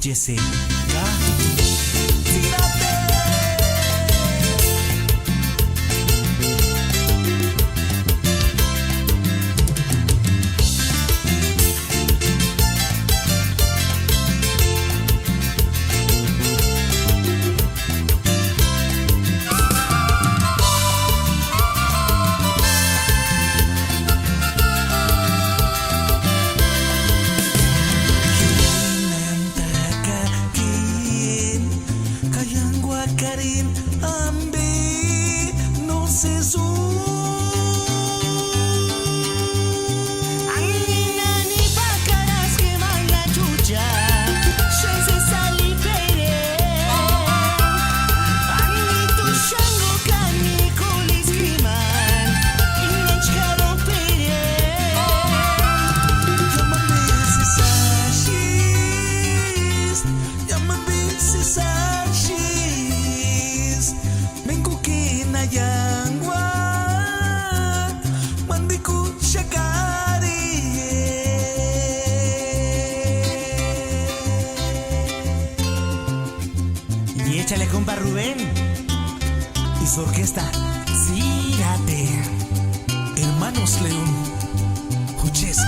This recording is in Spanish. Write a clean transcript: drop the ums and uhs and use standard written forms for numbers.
YC. Karin ambi no se su Anina ni pakaras que mala chucha se sali pere Ani tu shango kani kulis kriman Inech karo pere Yaman bisi sashis Yaman bisi sashis Mengkukin ayangwa Mandiku syakari Y échale compa Rubén y su orquesta. Círate. Hermanos León Huchesk